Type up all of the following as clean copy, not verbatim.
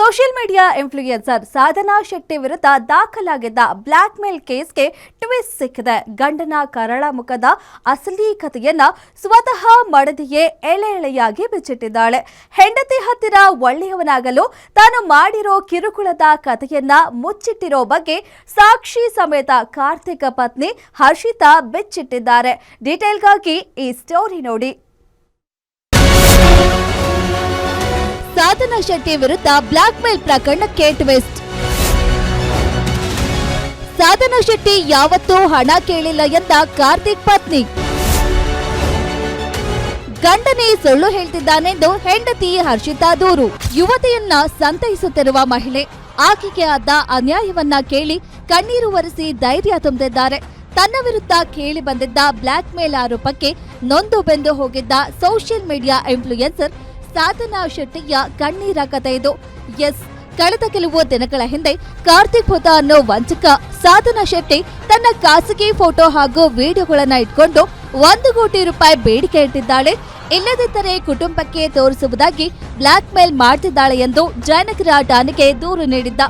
Social media influencer ಸಾಧನಾ ಶೆಟ್ಟಿ ವಿರುದ್ಧ ದಾಖಲಾಗಿದ್ದ black mail ಕೇಸ್ಗೆ twist ಸಿಕ್ಕಿದೆ. ಗಂಡನ ಕರಾಳ ಮುಖದ ಅಸಲಿ ಕಥೆಯನ್ನ ಸ್ವತಃ ಮಡದಿಯೇ ಎಳೆ ಎಳೆಯಾಗಿ ಬಿಚ್ಚಿಟ್ಟಿದ್ದಾಳೆ. ಹೆಂಡತಿ ಹತ್ತಿರ ಒಳ್ಳೆಯವನಾಗಲು ತಾನು ಮಾಡಿರೋ ಕಿರುಕುಳದ ಕಥೆಯನ್ನ ಮುಚ್ಚಿಟ್ಟಿರೋ ಬಗ್ಗೆ ಸಾಕ್ಷಿ ಸಮೇತ ಕಾರ್ತಿಕ್ ಪತ್ನಿ ಹರ್ಷಿತಾ ಬಿಚ್ಚಿಟ್ಟಿದ್ದಾರೆ. ಡೀಟೇಲ್ಗಾಗಿ ಈ ಸ್ಟೋರಿ ನೋಡಿ. ಸಾಧನಾ ಶೆಟ್ಟಿ ವಿರುದ್ಧ ಬ್ಲಾಕ್ ಮೇಲ್ ಪ್ರಕರಣಕ್ಕೆ ಟ್ವಿಸ್ಟ್. ಸಾಧನಾ ಶೆಟ್ಟಿ ಯಾವತ್ತೂ ಹಣ ಕೇಳಿಲ್ಲ ಎಂದ ಕಾರ್ತಿಕ್ ಪತ್ನಿ. ಗಂಡನೇ ಸುಳ್ಳು ಹೇಳ್ತಿದ್ದಾನೆಂದು ಹೆಂಡತಿ ಹರ್ಷಿತಾ ದೂರು. ಯುವತಿಯನ್ನ ಸಂತೈಸುತ್ತಿರುವ ಮಹಿಳೆ ಆಕೆಗೆ ಆದ ಅನ್ಯಾಯವನ್ನ ಕೇಳಿ ಕಣ್ಣೀರು ಒರೆಸಿ ಧೈರ್ಯ ತುಂಬಿದ್ದಾರೆ. ತನ್ನ ವಿರುದ್ಧ ಕೇಳಿ ಬಂದಿದ್ದ ಬ್ಲಾಕ್ ಮೇಲ್ ಆರೋಪಕ್ಕೆ ನೊಂದು ಬೆಂದು ಹೋಗಿದ್ದ ಸೋಷಿಯಲ್ ಮೀಡಿಯಾ ಇನ್ಫ್ಲೂಯೆನ್ಸರ್ ಸಾಧನಾ ಶೆಟ್ಟಿಯ ಕಣ್ಣೀರ ಕಥೆ ಇದು. ಕಳೆದ ಕೆಲವು ದಿನಗಳ ಹಿಂದೆ ಕಾರ್ತಿಕ್ ಭುತ ಅನ್ನೋ ವಂಚಕ ಸಾಧನಾ ಶೆಟ್ಟಿ ತನ್ನ ಖಾಸಗಿ ಫೋಟೋ ಹಾಗೂ ವಿಡಿಯೋಗಳನ್ನ ಇಟ್ಕೊಂಡು 1 ಕೋಟಿ ರೂಪಾಯಿ ಬೇಡಿಕೆ ಇಟ್ಟಿದ್ದಾಳೆ. ಇಲ್ಲದಿದ್ದರೆ ಕುಟುಂಬಕ್ಕೆ ತೋರಿಸುವುದಾಗಿ ಬ್ಲಾಕ್ ಮೇಲ್ ಮಾಡ್ತಿದ್ದಾಳೆ ಎಂದು ಜಯನಗರ ಠಾಣೆಗೆ ದೂರು ನೀಡಿದ್ದ.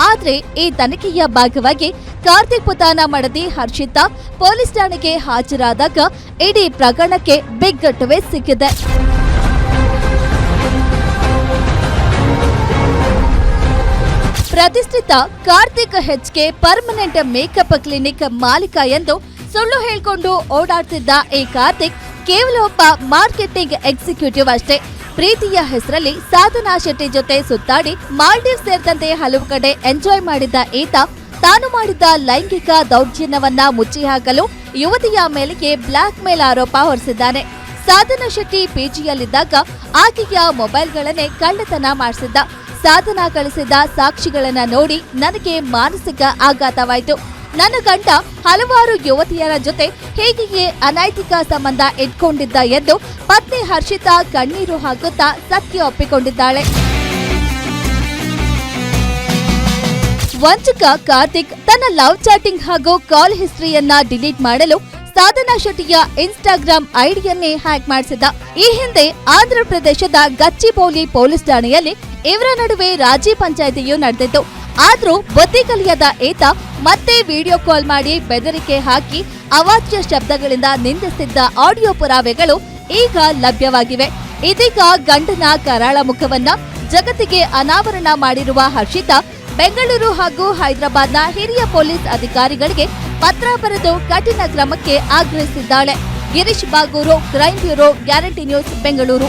ಆದ್ರೆ ಈ ತನಿಖೆಯ ಭಾಗವಾಗಿ ಕಾರ್ತಿಕ್ ಪುತಾನ ಮಡದಿ ಹರ್ಷಿತಾ ಪೊಲೀಸ್ ಠಾಣೆಗೆ ಹಾಜರಾದಾಗ ಇಡೀ ಪ್ರಕರಣಕ್ಕೆ ಬಿಗ್ ಟ್ವಿಸ್ಟ್ ಸಿಕ್ಕಿದೆ. ಪ್ರತಿಷ್ಠಿತ Karthik HK permanent makeup clinic ಮಾಲೀಕ ಎಂದು ಸುಳ್ಳು ಹೇಳ್ಕೊಂಡು ಓಡಾಡ್ತಿದ್ದ ಈ ಕಾರ್ತಿಕ್ ಕೇವಲ ಒಬ್ಬ ಮಾರ್ಕೆಟಿಂಗ್ ಎಕ್ಸಿಕ್ಯೂಟಿವ್ ಅಷ್ಟೇ. ಪ್ರೀತಿಯ ಹೆಸರಲ್ಲಿ ಸಾಧನಾ ಶೆಟ್ಟಿ ಜೊತೆ ಸುತ್ತಾಡಿ ಮಾಲ್ಡೀವ್ಸ್ ಸೇರಿದಂತೆ ಹಲವು ಕಡೆ ಎಂಜಾಯ್ ಮಾಡಿದ್ದ ಈತ ತಾನು ಮಾಡಿದ್ದ ಲೈಂಗಿಕ ದೌರ್ಜನ್ಯವನ್ನ ಮುಚ್ಚಿ ಹಾಕಲು ಯುವತಿಯ ಮೇಲೆಗೆ ಬ್ಲಾಕ್ ಮೇಲ್ ಆರೋಪ ಹೊರಿಸಿದ್ದಾನೆ. ಸಾಧನಾ ಶೆಟ್ಟಿ ಪಿಜಿಯಲ್ಲಿದ್ದಾಗ ಆಕೆಯ ಮೊಬೈಲ್ಗಳನ್ನೇ ಕಳ್ಳತನ ಮಾಡಿಸಿದ್ದ. ಸಾಧನಾ ಕಳಿಸಿದ ಸಾಕ್ಷಿಗಳನ್ನ ನೋಡಿ ನನಗೆ ಮಾನಸಿಕ ಆಘಾತವಾಯಿತು. ನನ್ನ ಗಂಡ ಹಲವಾರು ಯುವತಿಯರ ಜೊತೆ ಹೇಗೆಯೇ ಅನೈತಿಕ ಸಂಬಂಧ ಇಟ್ಕೊಂಡಿದ್ದ ಎಂದು ಪತ್ನಿ ಹರ್ಷಿತಾ ಕಣ್ಣೀರು ಹಾಕುತ್ತಾ ಸತ್ಯ ಒಪ್ಪಿಕೊಂಡಿದ್ದಾಳೆ. ವಂಚಕ ಕಾರ್ತಿಕ್ ತನ್ನ ಲವ್ ಚಾಟಿಂಗ್ ಹಾಗೂ ಕಾಲ್ ಹಿಸ್ಟರಿಯನ್ನ ಡಿಲೀಟ್ ಮಾಡಲು ಸಾಧನಾ ಶೆಟ್ಟಿಯ ಇನ್ಸ್ಟಾಗ್ರಾಮ್ ಐಡಿಯನ್ನೇ ಹ್ಯಾಕ್ ಮಾಡಿಸಿದ್ದ. ಈ ಹಿಂದೆ ಆಂಧ್ರಪ್ರದೇಶದ ಗಚ್ಚಿಬೌಲಿ ಪೊಲೀಸ್ ಠಾಣೆಯಲ್ಲಿ ಇವರ ನಡುವೆ ರಾಜಿ ಪಂಚಾಯಿತಿಯೂ ನಡೆದಿತ್ತು. ಆದ್ರೂ ಬುದ್ಧಿ ಕಲಿಯದ ಈತ ಮತ್ತೆ ವಿಡಿಯೋ ಕಾಲ್ ಮಾಡಿ ಬೆದರಿಕೆ ಹಾಕಿ ಅವಾಚ್ಯ ಶಬ್ದಗಳಿಂದ ನಿಂದಿಸುತ್ತಿದ್ದ ಆಡಿಯೋ ಪುರಾವೆಗಳು ಈಗ ಲಭ್ಯವಾಗಿವೆ. ಇದೀಗ ಗಂಡನ ಕರಾಳ ಮುಖವನ್ನ ಜಗತ್ತಿಗೆ ಅನಾವರಣ ಮಾಡಿರುವ ಹರ್ಷಿತಾ ಬೆಂಗಳೂರು ಹಾಗೂ ಹೈದರಾಬಾದ್ನ ಹಿರಿಯ ಪೊಲೀಸ್ ಅಧಿಕಾರಿಗಳಿಗೆ ಪತ್ರ ಬರೆದು ಕಠಿಣ ಕ್ರಮಕ್ಕೆ ಆಗ್ರಹಿಸಿದ್ದಾಳೆ. Girish Bagur, crime bureau, guarantee news, Bengaluru.